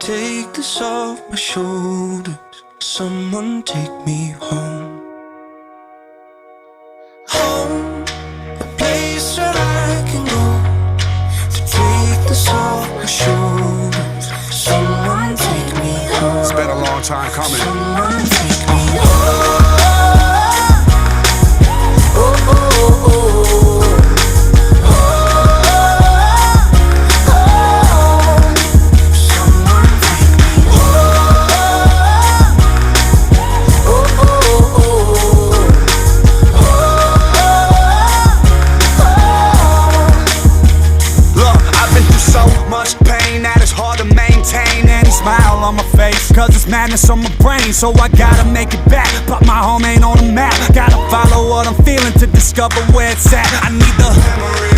take this off my shoulders. Someone take me home. Home, a place where I can go to take this off my shoulders. Someone take me home. It's been a long time coming. Someone take me home. Oh, oh, oh, oh. Smile on my face, cause it's madness on my brain. So I gotta make it back, but my home ain't on the map. Gotta follow what I'm feeling to discover where it's at. I need the memory